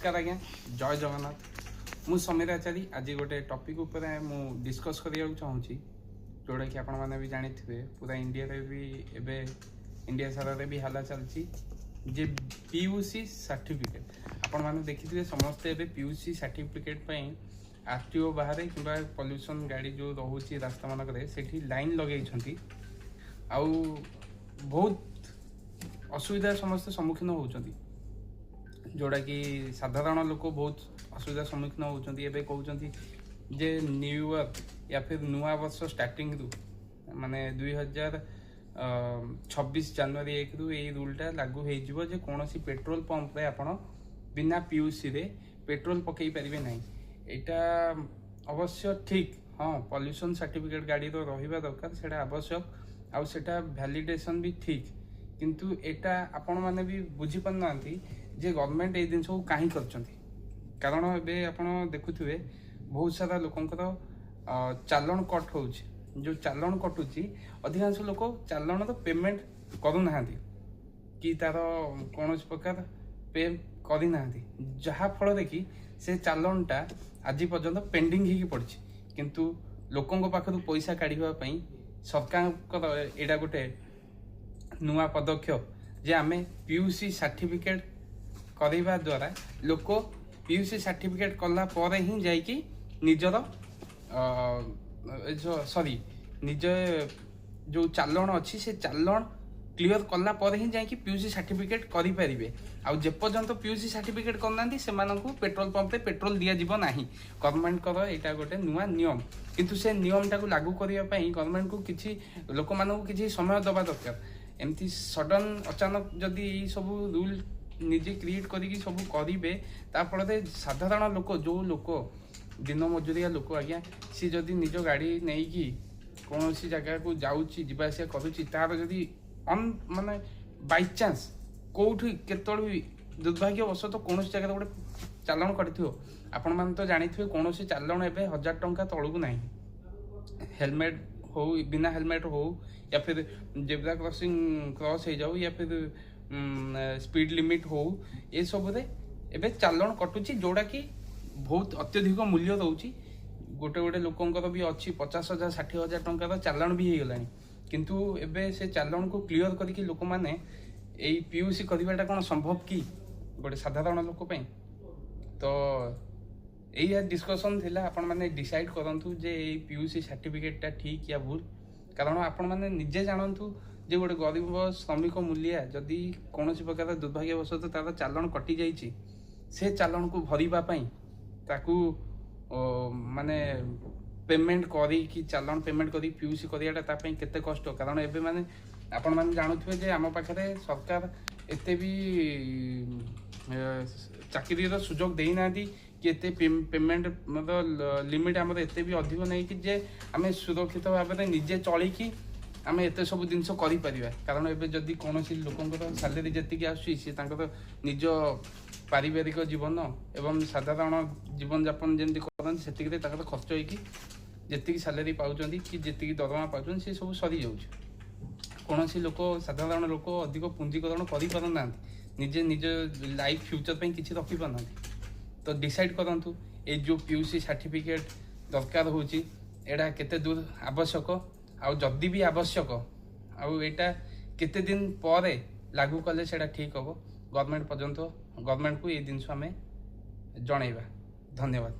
नमस्कार आज्ञा जय जगन्नाथ मु समीर आचार्य आज गोटे टॉपिक उपर मु डिस्कस करिया चाहूँगी जोड़ा कि आपण मैंने भी जानी थे पूरा इंडिया रे भी एबे इंडिया सारा रे भी हाला चलची जे पीयूसी सर्टिफिकेट आपण मैंने देखिथिबे समस्त एबे पीयूसी सर्टिफिकेट पई आरटीओ बाहर किंबा पॉल्यूशन गाड़ी जो रोची रास्ता मानक रे सेठी लाइन लगेई छंती आउ बहुत असुविधा समस्त सम्मुखीन होउछंती जोड़ा कि साधारण लोक बहुत असुविधा सम्मुखीन होउछंती एबे कहउछंती जे न्यू ईयर या फिर नुआ वर्ष स्टार्टिंग रु माने 2026 जनवरी 1 रु ए रूलटा लागू हे जिवो जे कोनोसी पेट्रोल पंप रे आपण बिना पीयूसी रे पेट्रोल पकई परिबे नाही एटा अवश्य ठीक हाँ पॉल्यूशन सर्टिफिकेट गाड़ी रो रहिबा दरकार सेटा आवश्यक आउ सेटा वैलिडेशन भी ठीक किंतु एटा आपण माने भी बुझी पन्नांती जे गवर्नमेंट ए दिन सब कहीं करछंती कारण एबे आपण देखुथिबे बहुत सारा लोकंकर चालान कट होउची जो चालान कटुची अधिकांश लोक चालान तो पेमेंट करू नाहांती कि तार कोनोस प्रकार पे करी नाहांती जहा फल देखि से चालानटा आज पर्यंत पेंडिंग ही पड़छि किंतु लोकंक पाखरु पैसा काढिबा पई सरकार एडा गोटे नुआ पदक्षेप जे आमे पीयूसी सर्टिफिकेट करवा द्वारा लोक पीयूसी सर्टिफिकेट कला पर ही जाइकी निजर सॉरी निज जो चालान अच्छी से चालान क्लियर कला पर ही जाइकी पीयूसी सर्टिफिकेट करि परिबे आ जे पर्यंत पीयूसी सर्टिफिकेट करनांती से मानकु पेट्रोल पंप रे पेट्रोल दिया जिवो नाही गवर्नमेंट कर एटा गोटे नुआ नियम किंतु से नियम टाकू लागू करिया पई गवर्नमेंट को किछि लोक मानकु किछि समय दबा दरकार एमती सडन अचानक जदि ई सब रूल निजे क्रिएट करिकी सब करिवे ता फल साधारण लोक जो लोक दिन मजूरिया लोक आज्ञा सी जदि निज गाड़ी नहीं कि कौन सी जगह को जाऊँगी जीवासा करुच्ची तार जदि अन माने बाई चांस कौटी केतल भी दुर्भाग्यवश तो कौन जगह गोटे चालान कर आपण मैंने तो जानी कौन चालान एवं 1000 टंका तलू ना हेलमेट हो बिना हेलमेट हो या फिर जेब्रा क्रॉसिंग क्रॉस हो जाऊ या फिर स्पीड लिमिट हो ये सब रे एबे चालान कटुची जोड़ा कि बहुत अत्यधिक मूल्य रोची गोटे गोटे लोकंकर भी अच्छी 50,000 60,000 टंका चालान भी हो गलानी किंतु एबे से चालान को क्लियर करके लोक माने एई पीयूसी करवाटा कौन संभव कि गोटे साधारण लोक पई तो यही डिस्कसन थिला आपण माने डिसाइड करंतु जे एई पीयूसी सर्टिफिकेटटा ठीक या भूल कारण आपण माने निजे जानंतु जे गोटे गरीब श्रमिक मूल्य जदि कौन प्रकार दुर्भाग्यवश तार चालान कटि जाइए से चालान को भरवा ताकू माने पेमेंट करी कि चालान पेमेंट करी पीयूसी करियाटा केते कष्ट कारण एबे माने आपण माने जानुथिबे जे आम पाखरे सरकार एते भी चाकरी सुजोग देई नादी कि एते पेमेंट मतलब लिमिट आम एते भी अधिक नहीं कि जे आम सुरक्षित भाव में निजे चलिकी आम एत सब जिन कर कारण एवं जदि कौन लोक सालेरी जी आसी निज पारिवारिक जीवन एवं साधारण जीवन यापन जमी करते से खर्च होती जी सालेरी पाँच कि जी दरमा पाँच से सब सरी जाऊँ कौन लोक साधारण लोक अधिक पुंजीकरण करना निजे निज लाइफ फ्यूचर पर किसी रखी पारना तो डिसाइड करूँ ये जो पीयूसी सर्टिफिकेट दरकार होड़ा केते दूर आवश्यक आउ जदि भी आवश्यक आउ एटा केते दिन पर लागू कले सेटा ठीक हम गवर्नमेंट पर्यंत गवर्नमेंट को ये जिनस आम जनइबा धन्यवाद।